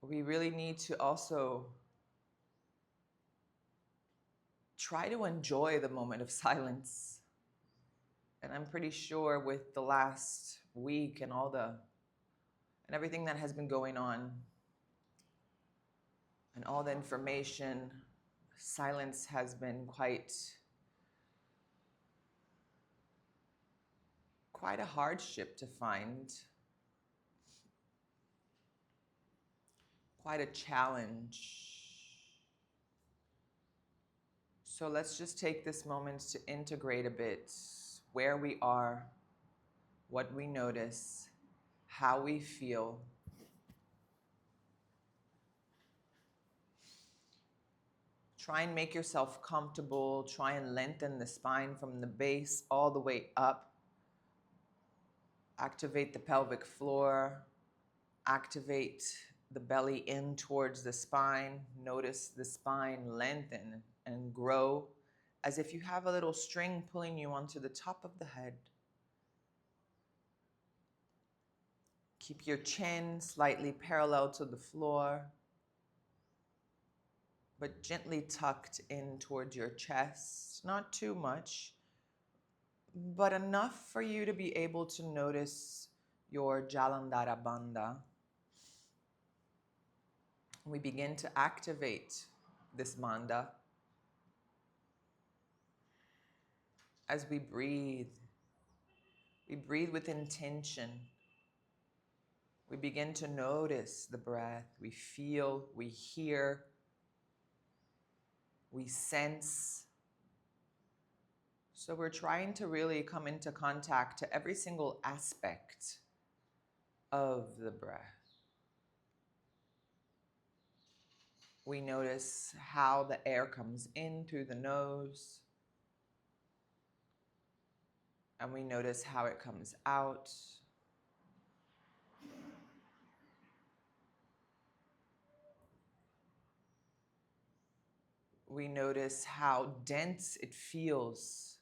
we really need to also try to enjoy the moment of silence. And I'm pretty sure with the last week and everything that has been going on and all the information, silence has been quite a hardship to find, quite a challenge. So let's just take this moment to integrate a bit where we are, what we notice, how we feel. Try and make yourself comfortable. Try and lengthen the spine from the base all the way up. Activate the pelvic floor. Activate the belly in towards the spine. Notice the spine lengthen and grow as if you have a little string pulling you onto the top of the head. Keep your chin slightly parallel to the floor, but gently tucked in towards your chest. Not too much, but enough for you to be able to notice your Jalandhara Bandha. We begin to activate this bandha as we breathe. We breathe with intention. We begin to notice the breath. We feel, we hear, we sense. So we're trying to really come into contact to every single aspect of the breath. We notice how the air comes in through the nose, and we notice how it comes out. We notice how dense it feels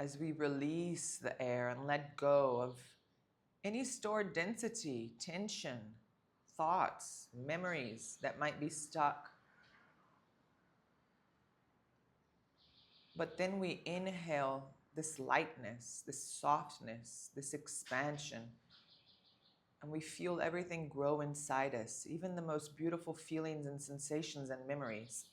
as we release the air and let go of any stored density, tension, thoughts, memories that might be stuck. But then we inhale this lightness, this softness, this expansion, and we feel everything grow inside us, even the most beautiful feelings and sensations and memories.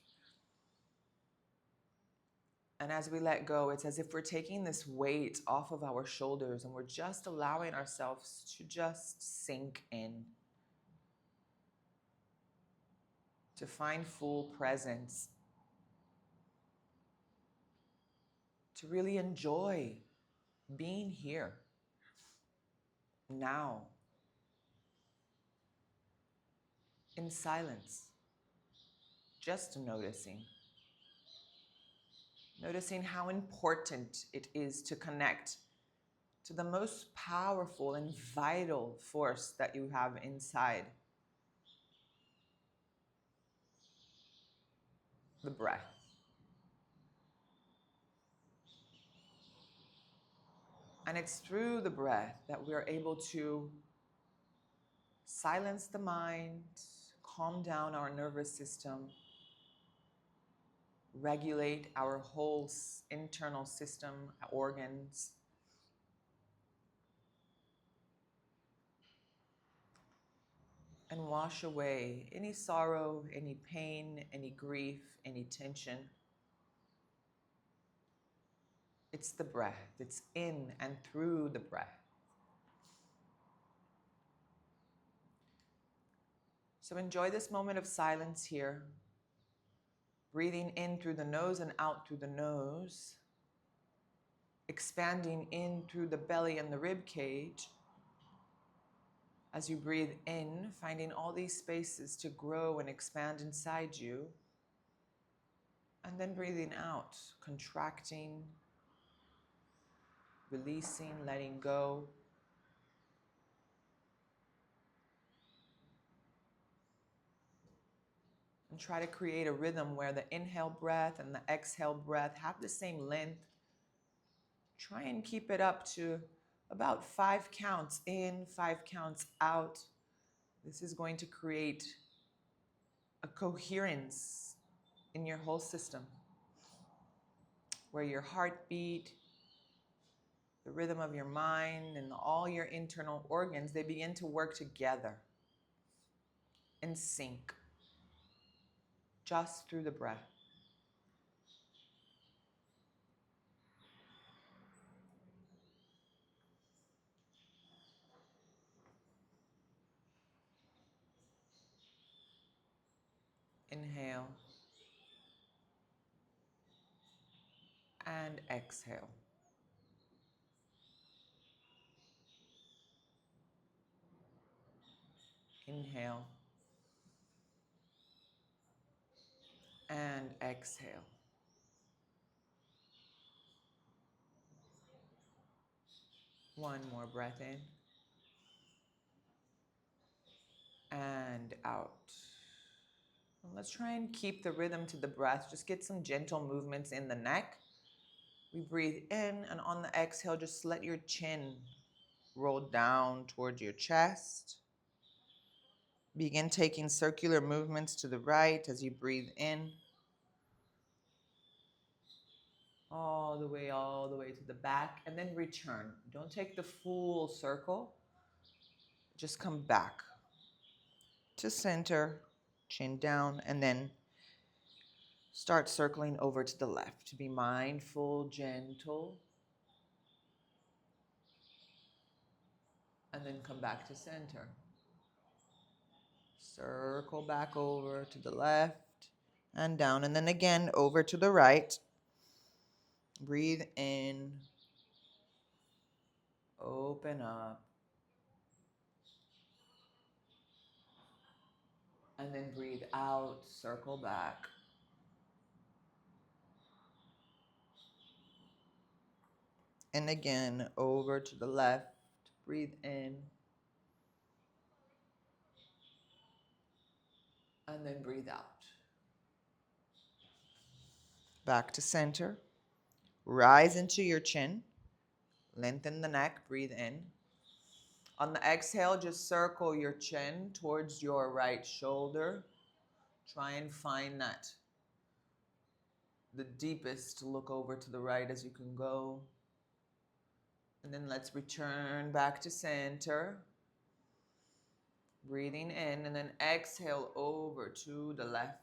And as we let go, it's as if we're taking this weight off of our shoulders and we're just allowing ourselves to just sink in, to find full presence, to really enjoy being here, now, in silence, just noticing. Noticing how important it is to connect to the most powerful and vital force that you have inside, the breath. And it's through the breath that we are able to silence the mind, calm down our nervous system, regulate our whole internal system, organs, and wash away any sorrow, any pain, any grief, any tension. It's the breath. It's in and through the breath. So enjoy this moment of silence here. Breathing in through the nose and out through the nose. Expanding in through the belly and the rib cage. As you breathe in, finding all these spaces to grow and expand inside you. And then breathing out, contracting, releasing, letting go. And try to create a rhythm where the inhale breath and the exhale breath have the same length. Try and keep it up to about 5 counts in, 5 counts out. This is going to create a coherence in your whole system, where your heartbeat, the rhythm of your mind, and all your internal organs, they begin to work together in sync, just through the breath. Inhale and exhale. Inhale and exhale. One more breath in and out. And let's try and keep the rhythm to the breath. Just get some gentle movements in the neck. We breathe in, and on the exhale, just let your chin roll down towards your chest. Begin taking circular movements to the right as you breathe in. All the way to the back, and then return. Don't take the full circle. Just come back to center, chin down, and then start circling over to the left. Be mindful, gentle, and then come back to center. Circle back over to the left and down, and then again over to the right. Breathe in, open up, and then breathe out, circle back. And again, over to the left, breathe in, and then breathe out. Back to center. Rise into your chin. Lengthen the neck, breathe in. On the exhale, just circle your chin towards your right shoulder. Try and find that, the deepest, look over to the right as you can go. And then let's return back to center. Breathing in, and then exhale over to the left.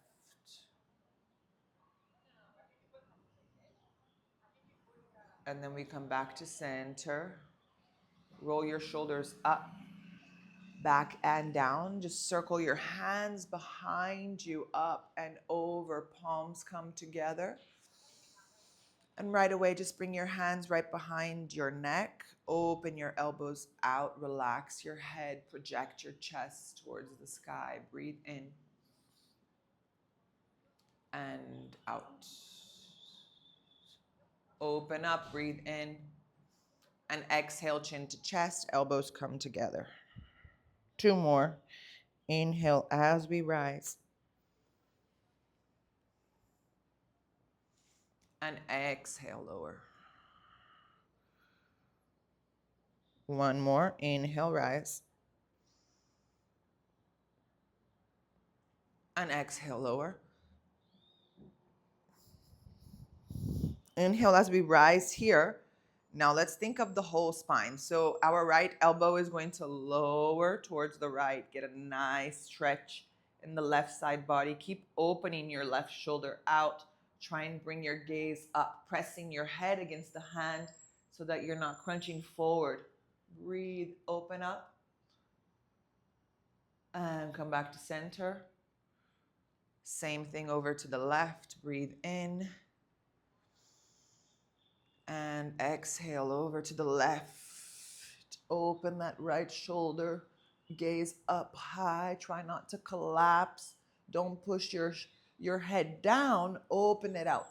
And then we come back to center. Roll your shoulders up, back and down. Just circle your hands behind you, up and over. Palms come together. And right away, just bring your hands right behind your neck. Open your elbows out. Relax your head. Project your chest towards the sky. Breathe in and out. Open up. Breathe in. And exhale, chin to chest. Elbows come together. Two more. Inhale as we rise. And exhale, lower. One more. Inhale, rise. And exhale, lower. Inhale as we rise here. Now let's think of the whole spine. So our right elbow is going to lower towards the right. Get a nice stretch in the left side body. Keep opening your left shoulder out. Try and bring your gaze up, pressing your head against the hand so that you're not crunching forward. Breathe, open up. And come back to center. Same thing over to the left. Breathe in. And exhale over to the left. Open that right shoulder. Gaze up high. Try not to collapse. Don't push your head down. Open it out.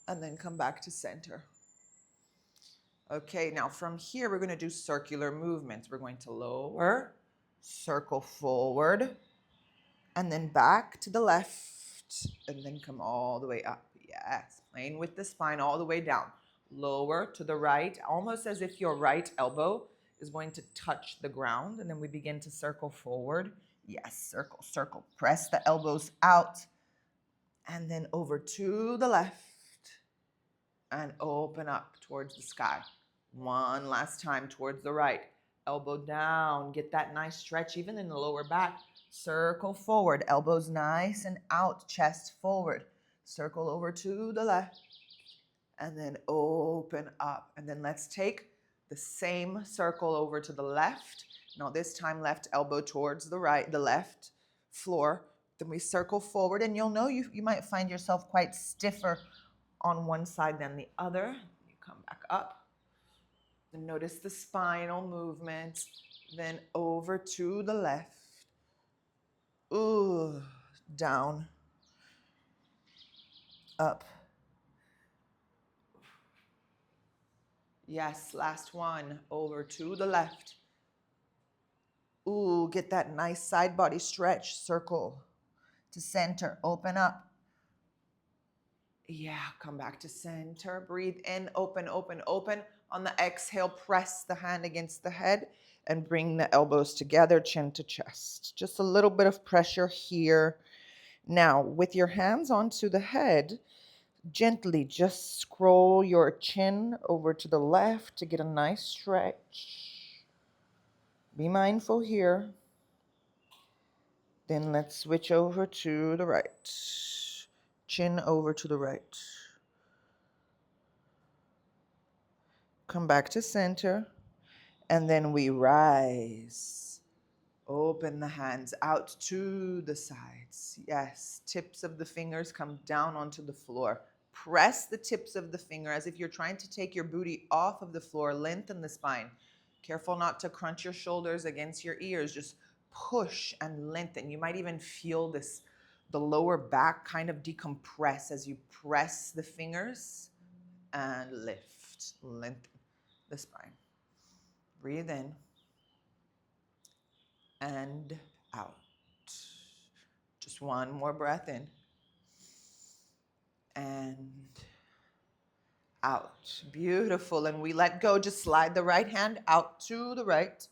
And then come back to center. Okay, now from here, we're going to do circular movements. We're going to lower, circle forward, and then back to the left, and then come all the way up. Yes, playing with the spine all the way down. Lower to the right, almost as if your right elbow is going to touch the ground, and then we begin to circle forward. Yes, circle, circle. Press the elbows out, and then over to the left, and open up towards the sky. One last time towards the right. Elbow down, get that nice stretch even in the lower back. Circle forward, elbows nice and out, chest forward. Circle over to the left, and then open up. And then let's take the same circle over to the left. Now this time left elbow towards the right, the left floor. Then we circle forward, and you'll know you might find yourself quite stiffer on one side than the other. You come back up. And notice the spinal movement. Then over to the left. Ooh, down. Up. Yes, last one. Over to the left. Ooh, get that nice side body stretch. Circle to center. Open up. Yeah, come back to center. Breathe in, open, open, open. On the exhale, press the hand against the head and bring the elbows together, chin to chest. Just a little bit of pressure here. Now, with your hands onto the head, gently just scroll your chin over to the left to get a nice stretch. Be mindful here. Then let's switch over to the right. Chin over to the right. Come back to center. And then we rise. Open the hands out to the sides. Yes, tips of the fingers come down onto the floor. Press the tips of the finger as if you're trying to take your booty off of the floor. Lengthen the spine. Careful not to crunch your shoulders against your ears. Just push and lengthen. You might even feel this, the lower back kind of decompress as you press the fingers and lift. Lengthen the spine. Breathe in and out. Just one more breath in and out. Beautiful. And we let go. Just slide the right hand out to the right.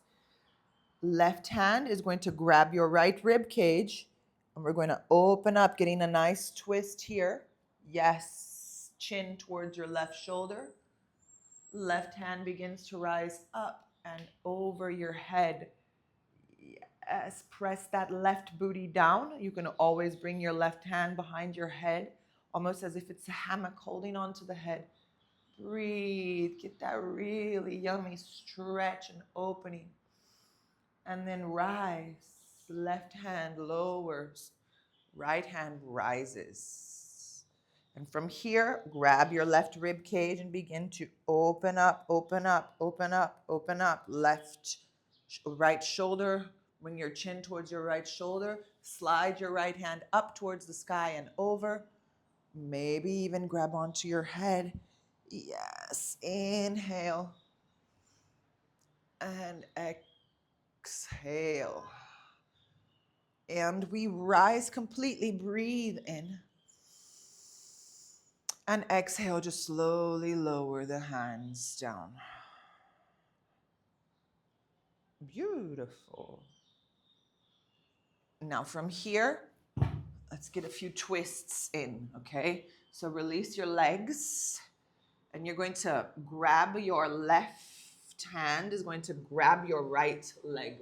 Left hand is going to grab your right rib cage, and we're going to open up, getting a nice twist here. Yes, chin towards your left shoulder. Left hand begins to rise up and over your head. Yes, press that left booty down. You can always bring your left hand behind your head, almost as if it's a hammock holding onto the head. Breathe, get that really yummy stretch and opening. And then rise. Left hand lowers, right hand rises. And from here, grab your left rib cage and begin to open up, open up, open up, open up. Right shoulder, bring your chin towards your right shoulder. Slide your right hand up towards the sky and over. Maybe even grab onto your head. Yes, inhale. And exhale. And we rise completely. Breathe in. And exhale, just slowly lower the hands down. Beautiful. Now from here, let's get a few twists in, okay? So release your legs, and you're going to grab your left hand is going to grab your right leg.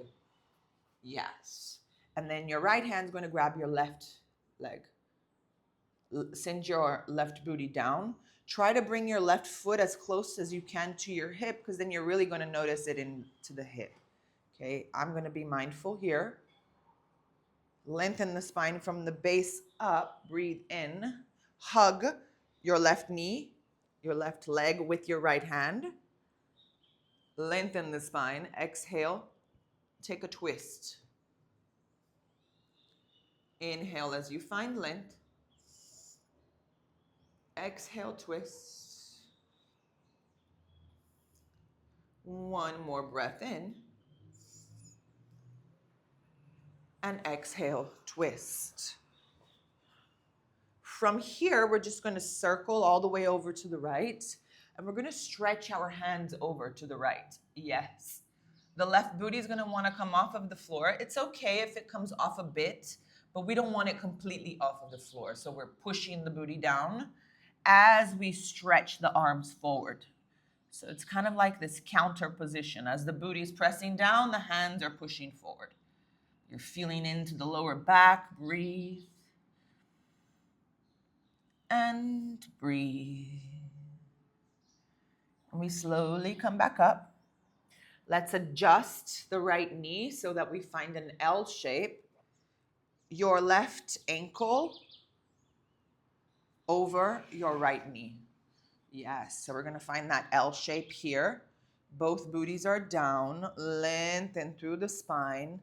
Yes. And then your right hand is going to grab your left leg. Send your left booty down. Try to bring your left foot as close as you can to your hip, because then you're really going to notice it into the hip. Okay, I'm going to be mindful here. Lengthen the spine from the base up. Breathe in. Hug your left knee, your left leg with your right hand. Lengthen the spine. Exhale. Take a twist. Inhale as you find length. Exhale, twist. One more breath in. And exhale, twist. From here, we're just going to circle all the way over to the right. And we're going to stretch our hands over to the right. Yes. The left booty is going to want to come off of the floor. It's okay if it comes off a bit, but we don't want it completely off of the floor. So we're pushing the booty down as we stretch the arms forward. So it's kind of like this counter position. As the booty is pressing down, the hands are pushing forward. You're feeling into the lower back. Breathe. And breathe. And we slowly come back up. Let's adjust the right knee so that we find an L shape. Your left ankle over your right knee. Yes, so we're going to find that L shape here. Both booties are down, lengthen through the spine.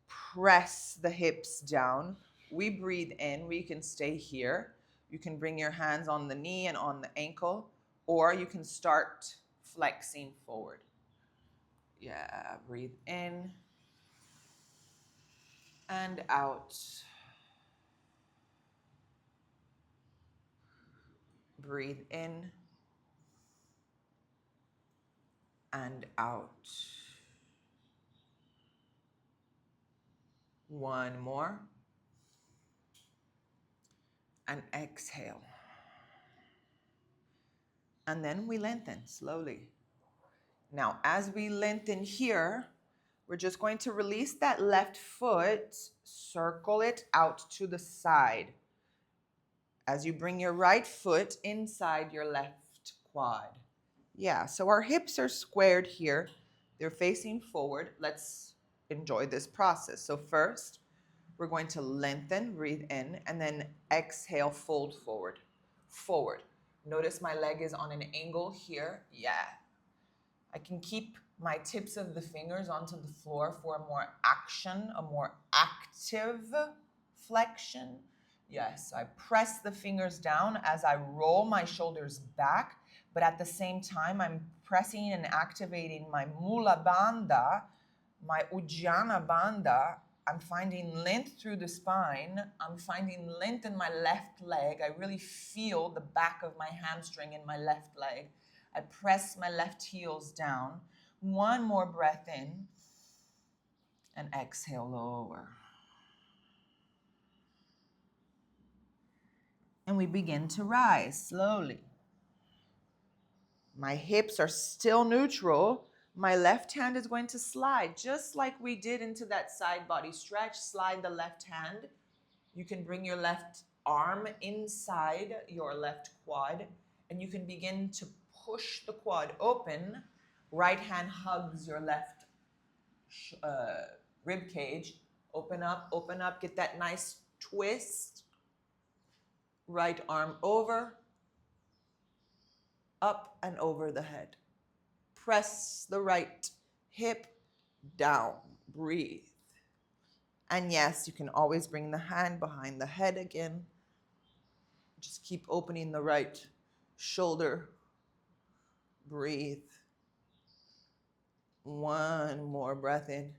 Press the hips down. We breathe in. We can stay here. You can bring your hands on the knee and on the ankle, or you can start flexing forward. Yeah, breathe in and out. Breathe in and out. One more. And exhale. And then we lengthen slowly. Now, as we lengthen here, we're just going to release that left foot, circle it out to the side. As you bring your right foot inside your left quad. Yeah, so our hips are squared here. They're facing forward. Let's enjoy this process. So first, we're going to lengthen, breathe in, and then exhale, fold forward. Forward. Notice my leg is on an angle here. Yeah. I can keep my tips of the fingers onto the floor for a more action, a more active flexion. Yes, I press the fingers down as I roll my shoulders back, but at the same time, I'm pressing and activating my Mula Bandha, my Ujjana Bandha. I'm finding length through the spine. I'm finding length in my left leg. I really feel the back of my hamstring in my left leg. I press my left heels down. One more breath in and exhale, lower. And we begin to rise slowly. My hips are still neutral. My left hand is going to slide, just like we did into that side body stretch. Slide the left hand. You can bring your left arm inside your left quad, and you can begin to push the quad open. Right hand hugs your left rib cage. Open up, get that nice twist. Right arm over, up and over the head. Press the right hip down. Breathe. And yes, you can always bring the hand behind the head again. Just keep opening the right shoulder. Breathe. One more breath in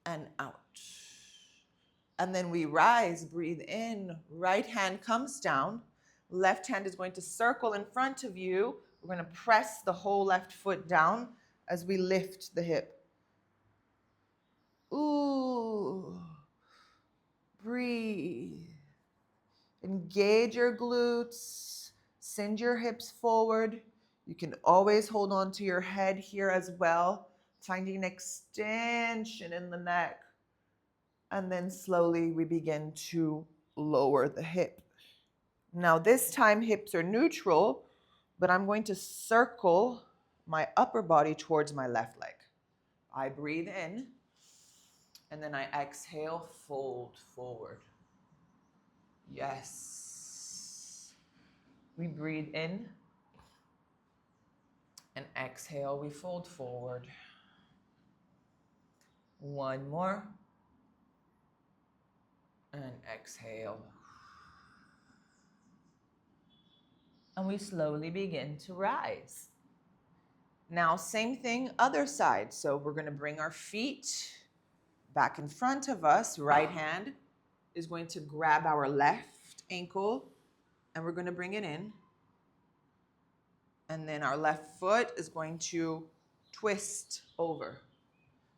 and out. And then we rise, breathe in. Right hand comes down. Left hand is going to circle in front of you. We're going to press the whole left foot down as we lift the hip. Ooh. Breathe. Engage your glutes. Send your hips forward. You can always hold on to your head here as well, finding extension in the neck. And then slowly we begin to lower the hip. Now this time hips are neutral, but I'm going to circle my upper body towards my left leg. I breathe in, and then I exhale, fold forward. Yes. We breathe in, and exhale, we fold forward. One more. And exhale. And we slowly begin to rise. Now, same thing, other side. So we're going to bring our feet back in front of us. Right hand is going to grab our left ankle, and we're going to bring it in. And then our left foot is going to twist over.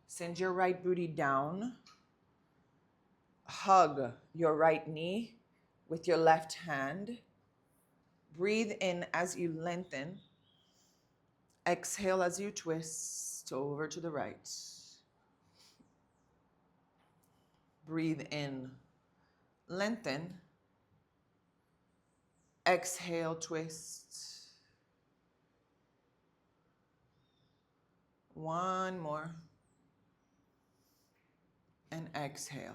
Send your right booty down. Hug your right knee with your left hand. Breathe in as you lengthen. Exhale as you twist over to the right. Breathe in, lengthen. Exhale, twist. One more. And exhale.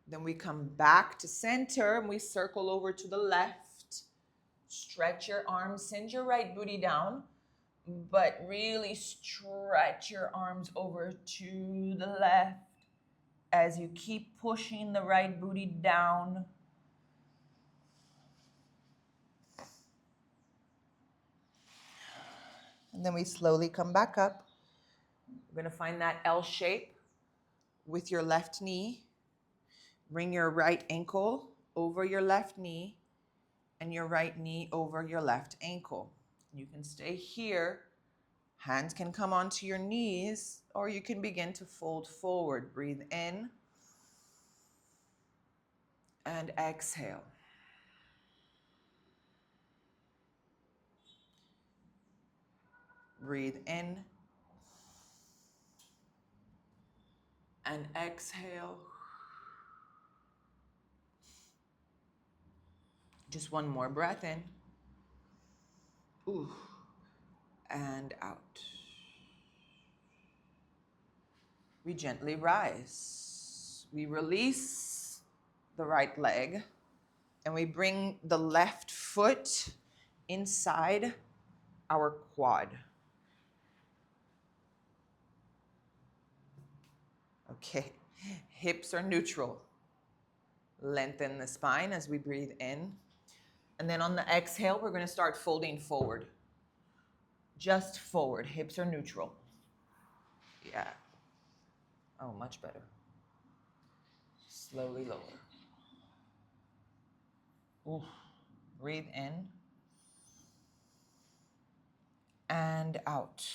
Then we come back to center and we circle over to the left. Stretch your arms, send your right booty down, but really stretch your arms over to the left as you keep pushing the right booty down. And then we slowly come back up. We're going to find that L shape with your left knee. Bring your right ankle over your left knee and your right knee over your left ankle. You can stay here. Hands can come onto your knees, or you can begin to fold forward. Breathe in and exhale. Breathe in and exhale. Just one more breath in. Ooh. And out. We gently rise. We release the right leg and we bring the left foot inside our quad. Okay, hips are neutral. Lengthen the spine as we breathe in. And then on the exhale, we're going to start folding forward. Just forward. Hips are neutral. Yeah. Oh, much better. Slowly lower. Ooh. Breathe in and out.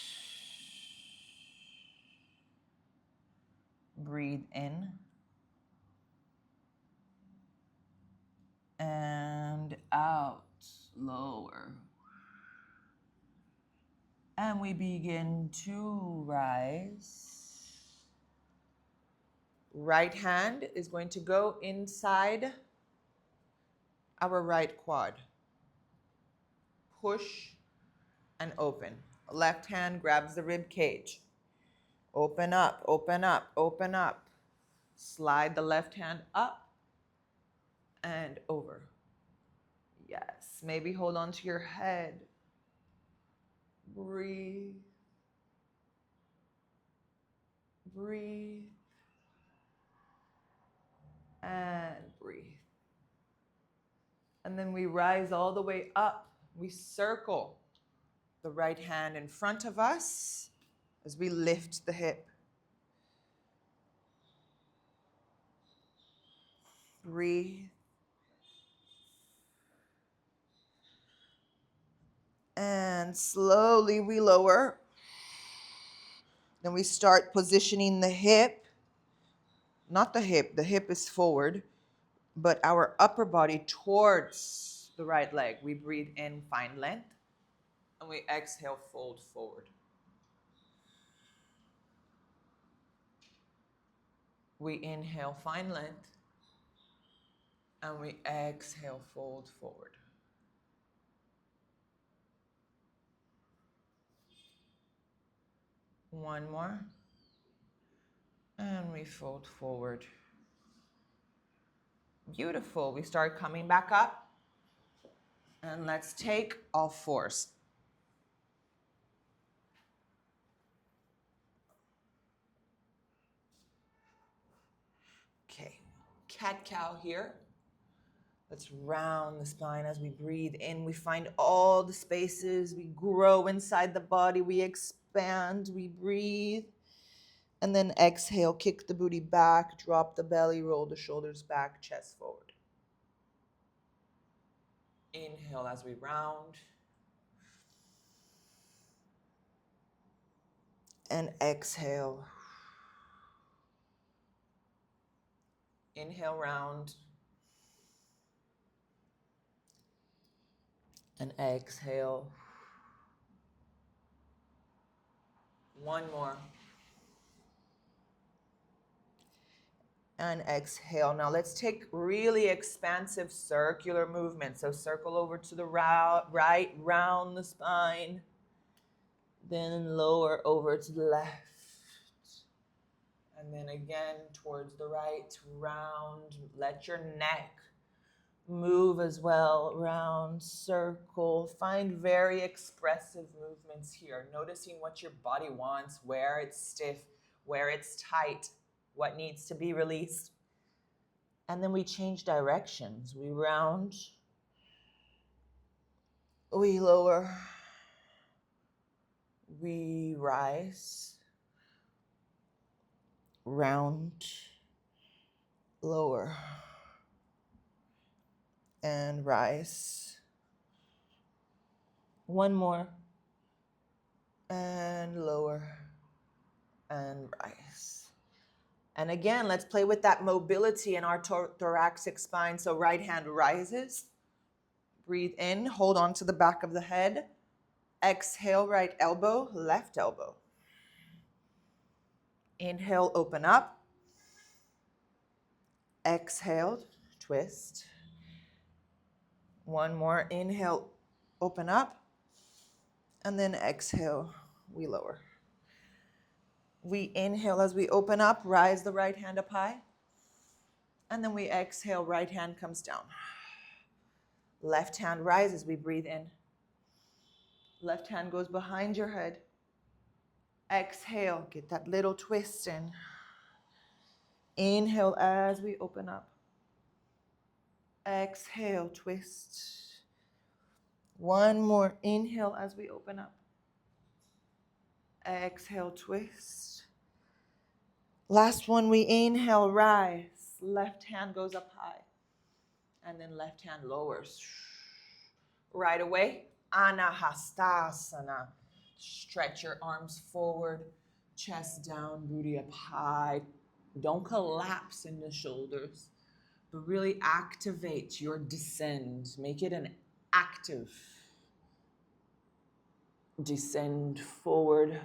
Breathe in and out. Lower. And we begin to rise. Right hand is going to go inside our right quad. Push and open. Left hand grabs the rib cage. Open up, open up, open up. Slide the left hand up and over. Yes, maybe hold on to your head. Breathe. Breathe. And breathe. And then we rise all the way up. We circle the right hand in front of us as we lift the hip. Breathe. And slowly we lower. Then we start positioning the hip. Not the hip is forward, but our upper body towards the right leg. We breathe in, find length, and we exhale, fold forward. We inhale, find length, and we exhale, fold forward. One more. And we fold forward. Beautiful. We start coming back up. And let's take all fours. Okay. Cat-cow here. Let's round the spine as we breathe in. We find all the spaces. We grow inside the body. We expand. We breathe. And then exhale, kick the booty back, drop the belly, roll the shoulders back, chest forward. Inhale as we round. And exhale. Inhale, round. And exhale. One more. And exhale. Now let's take really expansive circular movement. So circle over to the right, round the spine. Then lower over to the left. And then again towards the right, round. Let your neck move as well. Round, circle. Find very expressive movements here. Noticing what your body wants, where it's stiff, where it's tight, what needs to be released. And then we change directions. We round, we lower, we rise, round, lower, and rise. One more, and lower, and rise. And again, let's play with that mobility in our thoracic spine. So right hand rises. Breathe in, hold on to the back of the head. Exhale, right elbow, left elbow. Inhale, open up. Exhale, twist. One more. Inhale, open up. And then exhale, we lower. We inhale as we open up, rise the right hand up high. And then we exhale, right hand comes down. Left hand rises, we breathe in. Left hand goes behind your head. Exhale, get that little twist in. Inhale as we open up. Exhale, twist. One more. Inhale as we open up. Exhale, twist. Last one, we inhale, rise. Left hand goes up high. And then left hand lowers. Right away, Anahastasana. Stretch your arms forward, chest down, booty up high. Don't collapse in the shoulders, but really activate your descend. Make it an active descend forward.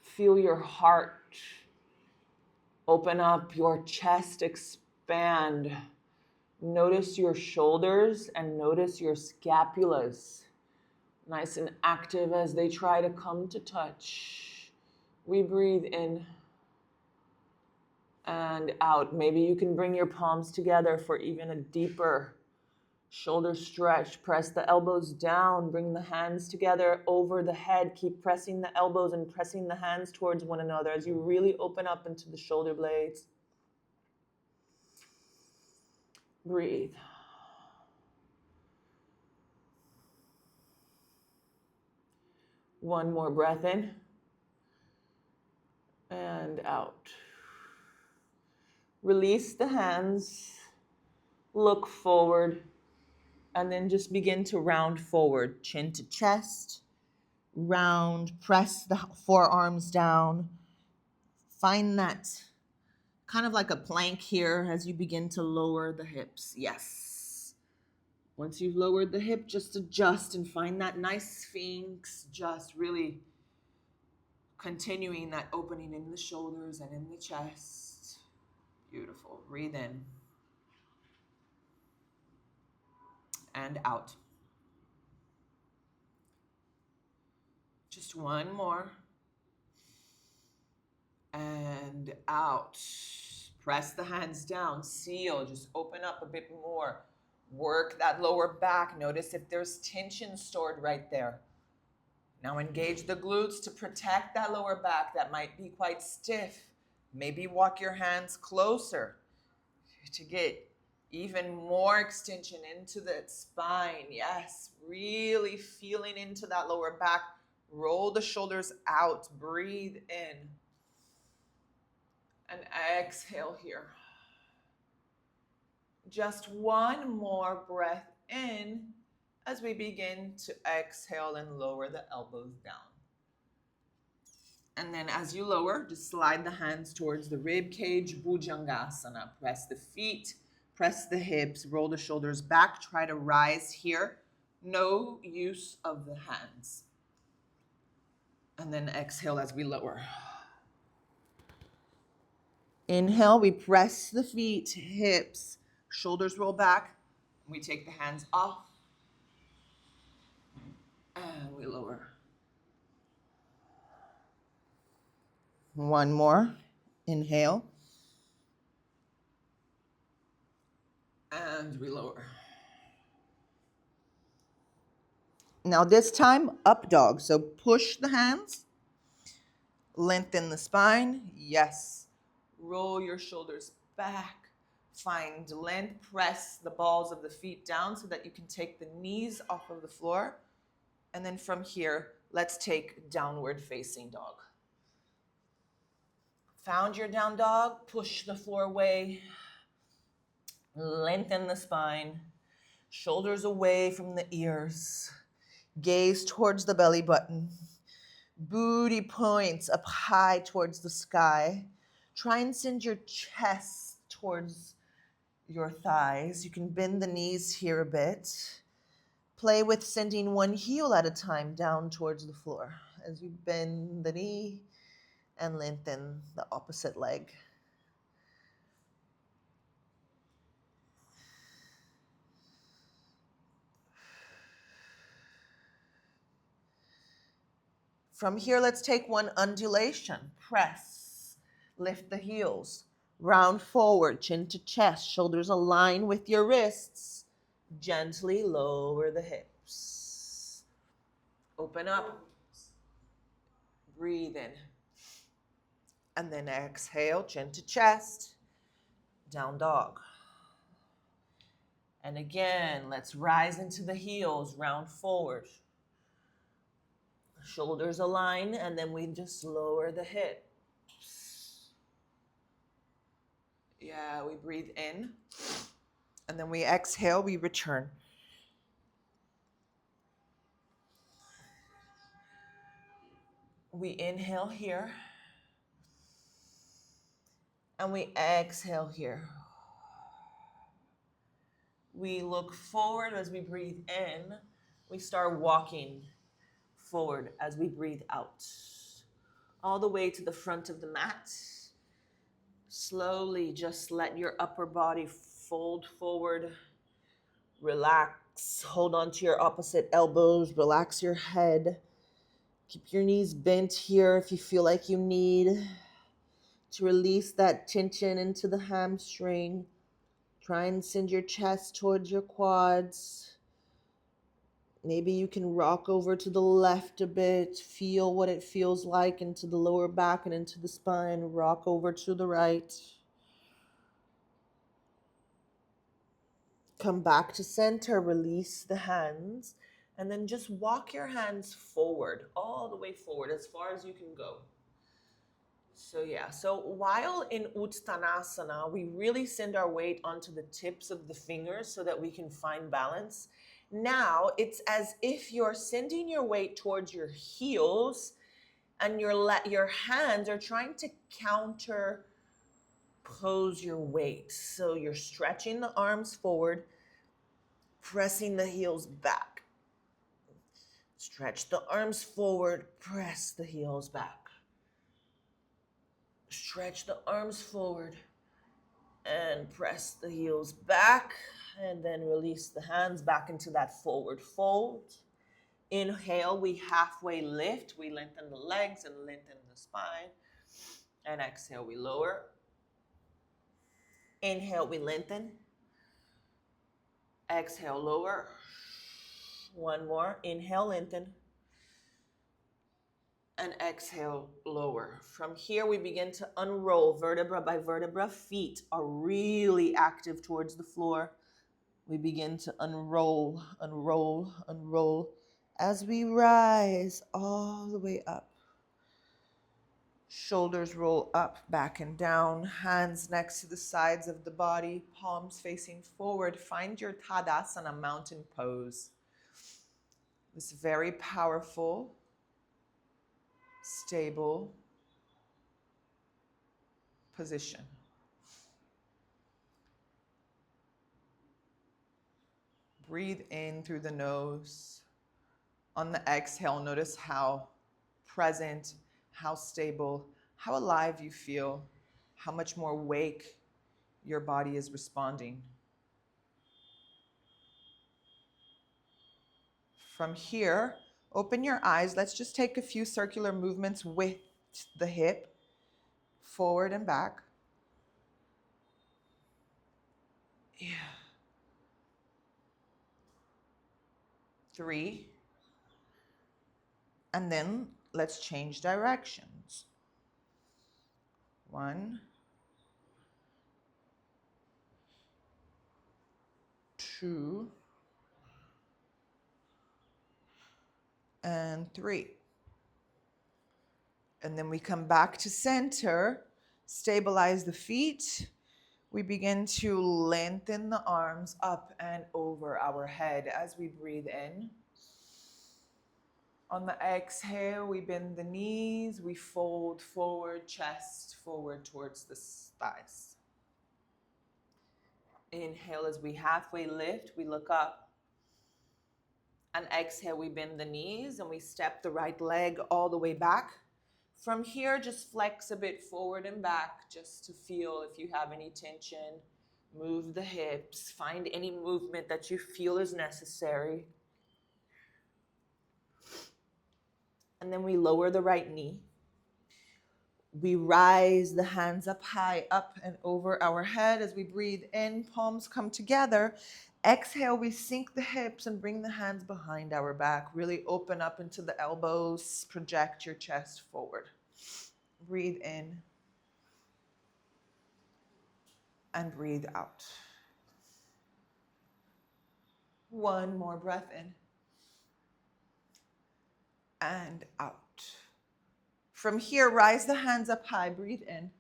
Feel your heart open up, your chest expand. Notice your shoulders and notice your scapulas. Nice and active as they try to come to touch. We breathe in and out. Maybe you can bring your palms together for even a deeper shoulder stretch. Press the elbows down. Bring the hands together over the head. Keep pressing the elbows and pressing the hands towards one another as you really open up into the shoulder blades. Breathe. One more breath in and out. Release the hands, look forward, and then just begin to round forward, chin to chest, round, press the forearms down. Find that kind of like a plank here as you begin to lower the hips. Yes. Once you've lowered the hip, just adjust and find that nice sphinx, just really continuing that opening in the shoulders and in the chest. Beautiful. Breathe in and out. Just one more. And out. Press the hands down. Seal. Just open up a bit more. Work that lower back. Notice if there's tension stored right there. Now engage the glutes to protect that lower back that might be quite stiff. Maybe walk your hands closer to get even more extension into that spine. Yes, really feeling into that lower back. Roll the shoulders out. Breathe in. And exhale here. Just one more breath in as we begin to exhale and lower the elbows down. And then as you lower, just slide the hands towards the rib cage, Bhujangasana. Press the feet, press the hips, roll the shoulders back. Try to rise here. No use of the hands. And then exhale as we lower. Inhale, we press the feet, hips, shoulders roll back. We take the hands off. And we lower. One more. Inhale. And we lower. Now this time, up dog. So push the hands. Lengthen the spine. Yes. Roll your shoulders back. Find length. Press the balls of the feet down so that you can take the knees off of the floor. And then from here, let's take downward facing dog. Found your down dog. Push the floor away. Lengthen the spine. Shoulders away from the ears. Gaze towards the belly button. Booty points up high towards the sky. Try and send your chest towards your thighs. You can bend the knees here a bit. Play with sending one heel at a time down towards the floor as you bend the knee and lengthen the opposite leg. From here, let's take one undulation. Press, lift the heels, round forward, chin to chest, shoulders align with your wrists. Gently lower the hips. Open up. Breathe in. And then exhale, chin to chest, down dog. And again, let's rise into the heels, round forward. Shoulders align, and then we just lower the hips. Yeah, we breathe in. And then we exhale, we return. We inhale here. And we exhale here. We look forward as we breathe in. We start walking forward as we breathe out. All the way to the front of the mat. Slowly just let your upper body fold forward. Relax. Hold on to your opposite elbows. Relax your head. Keep your knees bent here if you feel like you need to release that tension into the hamstring. Try and send your chest towards your quads. Maybe you can rock over to the left a bit. Feel what it feels like into the lower back and into the spine. Rock over to the right. Come back to center. Release the hands. And then just walk your hands forward, all the way forward, as far as you can go. So while in Uttanasana, we really send our weight onto the tips of the fingers so that we can find balance. Now it's as if you're sending your weight towards your heels and your hands are trying to counter pose your weight. So you're stretching the arms forward, pressing the heels back. Stretch the arms forward, press the heels back. Stretch the arms forward and press the heels back, and then release the hands back into that forward fold. Inhale, we halfway lift. We lengthen the legs and lengthen the spine. And exhale, we lower. Inhale, we lengthen. Exhale, lower. One more. Inhale, lengthen. And exhale, lower. From here, we begin to unroll vertebra by vertebra. Feet are really active towards the floor. We begin to unroll, unroll, unroll as we rise all the way up. Shoulders roll up, back and down. Hands next to the sides of the body. Palms facing forward. Find your Tadasana mountain pose. This very powerful, stable position. Breathe in through the nose. On the exhale, notice how present, how stable, how alive you feel, how much more awake your body is responding. From here, open your eyes. Let's just take a few circular movements with the hip, forward and back. Yeah. 3. And then let's change directions. 1, 2, and 3. And then we come back to center, stabilize the feet. We begin to lengthen the arms up and over our head as we breathe in. On the exhale, we bend the knees, we fold forward, chest forward towards the thighs. Inhale as we halfway lift, we look up. And exhale, we bend the knees and we step the right leg all the way back. From here, just flex a bit forward and back just to feel if you have any tension. Move the hips, find any movement that you feel is necessary. And then we lower the right knee. We rise the hands up high, up and over our head. As we breathe in, palms come together. Exhale, we sink the hips and bring the hands behind our back. Really open up into the elbows, project your chest forward. Breathe in and breathe out. One more breath in and out. From here, rise the hands up high, breathe in.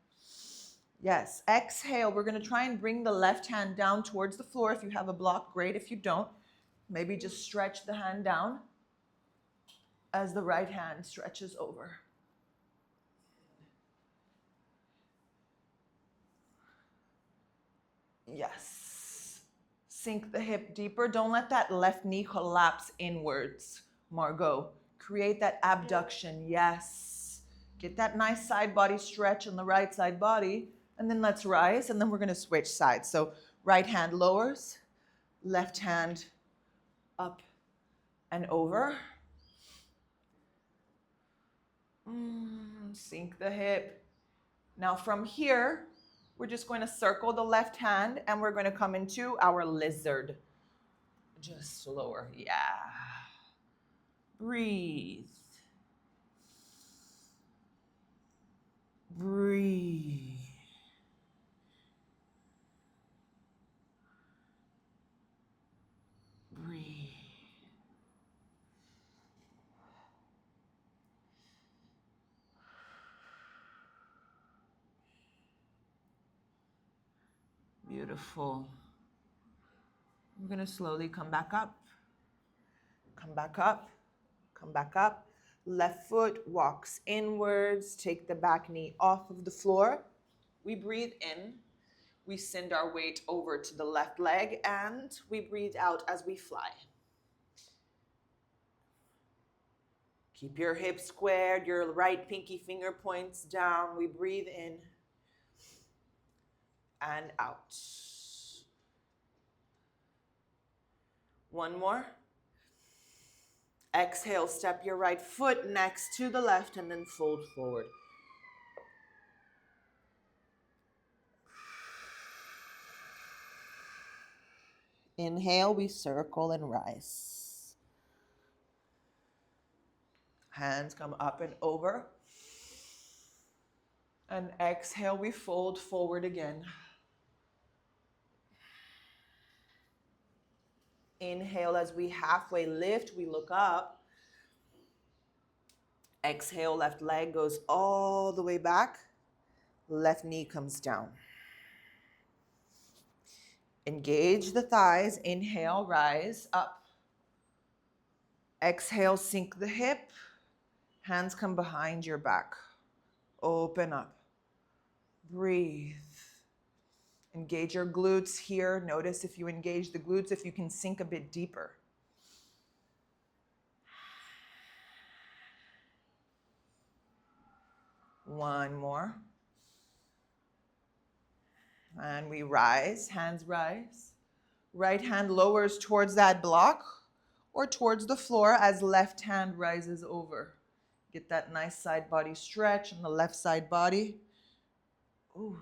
Yes, exhale. We're going to try and bring the left hand down towards the floor. If you have a block, great. If you don't, maybe just stretch the hand down as the right hand stretches over. Yes. Sink the hip deeper. Don't let that left knee collapse inwards, Margot. Create that abduction. Yes. Get that nice side body stretch on the right side body. And then let's rise, and then we're going to switch sides. So right hand lowers, left hand up and over. Sink the hip. Now from here, we're just going to circle the left hand, and we're going to come into our lizard. Just lower. Yeah. Breathe. Breathe. Breathe. Beautiful. We're going to slowly come back up. Come back up. Come back up. Left foot walks inwards. Take the back knee off of the floor. We breathe in. We send our weight over to the left leg, and we breathe out as we fly. Keep your hips squared, your right pinky finger points down. We breathe in and out. One more. Exhale, step your right foot next to the left and then fold forward. Inhale, we circle and rise. Hands come up and over. And exhale, we fold forward again. Inhale as we halfway lift, we look up. Exhale, left leg goes all the way back. Left knee comes down. Engage the thighs. Inhale, rise up. Exhale, sink the hip. Hands come behind your back. Open up. Breathe. Engage your glutes here. Notice if you engage the glutes, if you can sink a bit deeper. One more. And we rise, hands rise. Right hand lowers towards that block or towards the floor as left hand rises over. Get that nice side body stretch on the left side body. Ooh.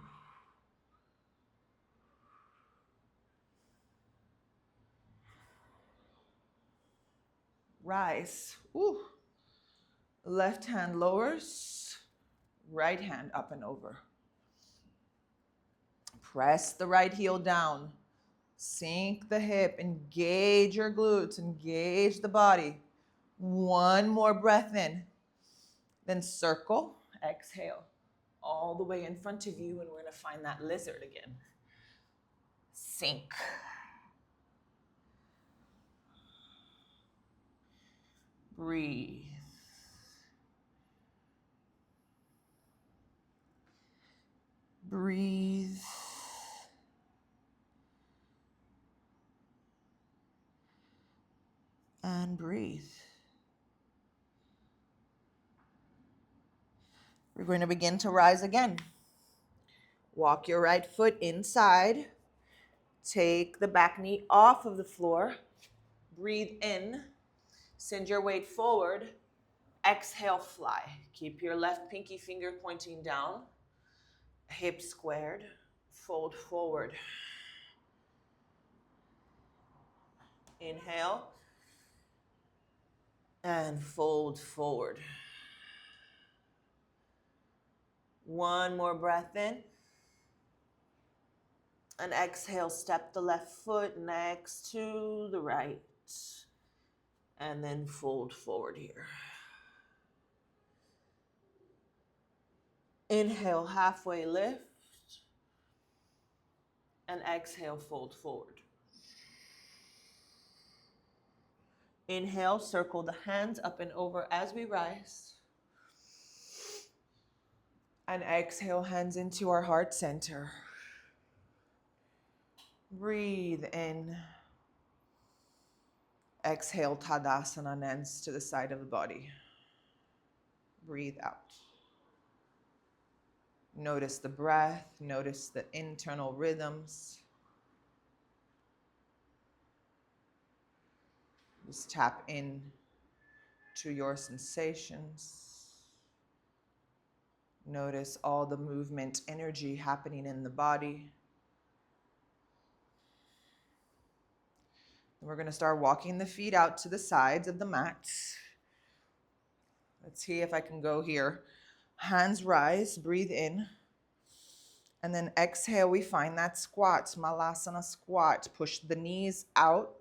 Rise. Ooh. Left hand lowers, right hand up and over. Press the right heel down. Sink the hip, engage your glutes, engage the body. One more breath in. Then circle, exhale, all the way in front of you, and we're gonna find that lizard again. Sink. Breathe. Breathe. And breathe. We're going to begin to rise again. Walk your right foot inside. Take the back knee off of the floor. Breathe in. Send your weight forward. Exhale, fly. Keep your left pinky finger pointing down. Hips squared. Fold forward. Inhale. And fold forward. One more breath in. And exhale, step the left foot next to the right. And then fold forward here. Inhale, halfway lift. And exhale, fold forward. Inhale, circle the hands up and over as we rise. And exhale, hands into our heart center. Breathe in. Exhale, Tadasana, hands to the side of the body. Breathe out. Notice the breath, notice the internal rhythms. Just tap in to your sensations. Notice all the movement, energy happening in the body. And we're going to start walking the feet out to the sides of the mat. Let's see if I can go here. Hands rise, breathe in. And then exhale, we find that squat, Malasana squat. Push the knees out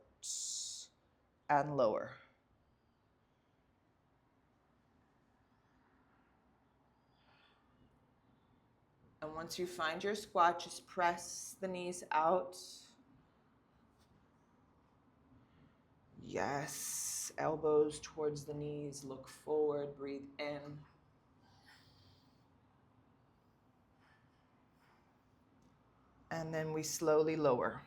and lower. And once you find your squat, just press the knees out. Yes, elbows towards the knees, look forward, breathe in. And then we slowly lower.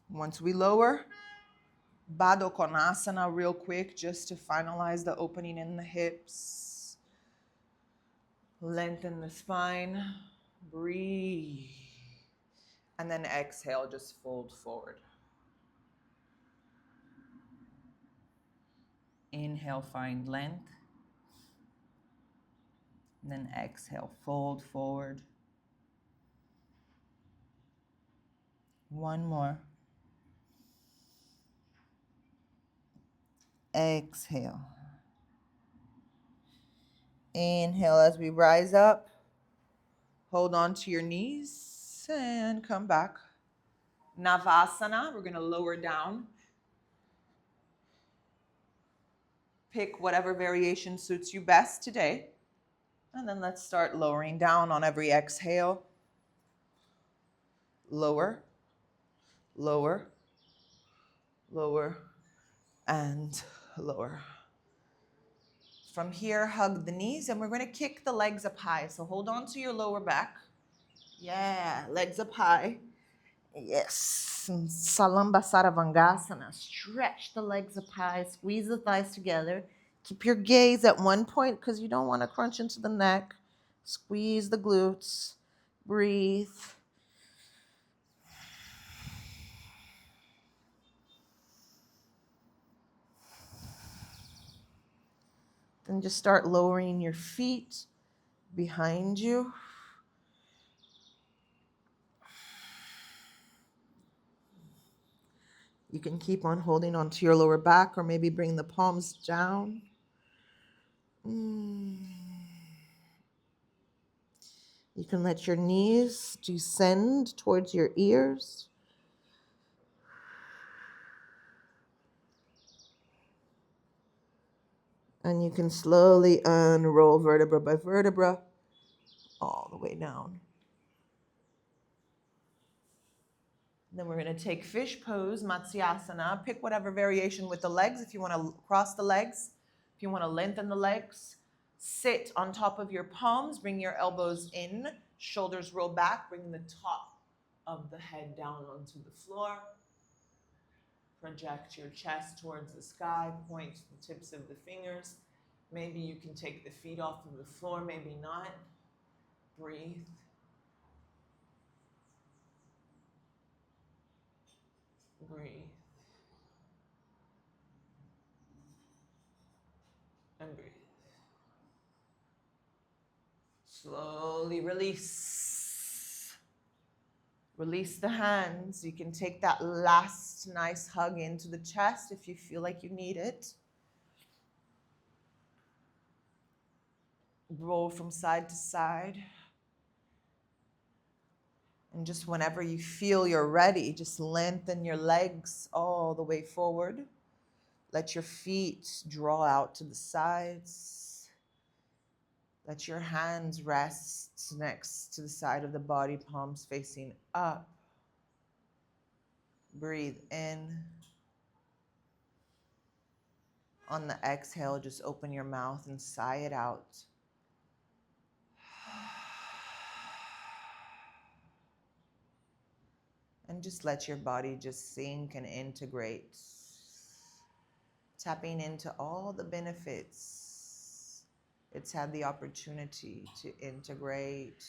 Once we lower, Baddha Konasana real quick, just to finalize the opening in the hips. Lengthen the spine, breathe. And then exhale, just fold forward. Inhale, find length. And then exhale, fold forward. One more. Exhale. Inhale as we rise up. Hold on to your knees and come back. Navasana, we're going to lower down. Pick whatever variation suits you best today. And then let's start lowering down on every exhale. Lower, lower, lower, and lower. From here, hug the knees, and we're going to kick the legs up high. So hold on to your lower back. Yeah, legs up high. Yes. Salamba Saravangasana. Stretch the legs up high. Squeeze the thighs together. Keep your gaze at one point because you don't want to crunch into the neck. Squeeze the glutes. Breathe. Then just start lowering your feet behind you. You can keep on holding onto your lower back or maybe bring the palms down. You can let your knees descend towards your ears. And you can slowly unroll vertebra by vertebra all the way down. Then we're going to take fish pose, Matsyasana. Pick whatever variation with the legs. If you want to cross the legs, if you want to lengthen the legs, sit on top of your palms. Bring your elbows in, shoulders roll back. Bring the top of the head down onto the floor. Project your chest towards the sky. Point the tips of the fingers. Maybe you can take the feet off of the floor, maybe not. Breathe. Breathe. And breathe. Slowly release. Release the hands. You can take that last nice hug into the chest if you feel like you need it. Roll from side to side. And just whenever you feel you're ready, just lengthen your legs all the way forward. Let your feet draw out to the sides. Let your hands rest next to the side of the body, palms facing up. Breathe in. On the exhale, just open your mouth and sigh it out. And just let your body just sink and integrate. Tapping into all the benefits it's had the opportunity to integrate,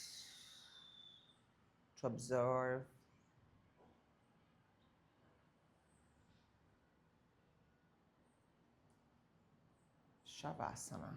to absorb. Shavasana.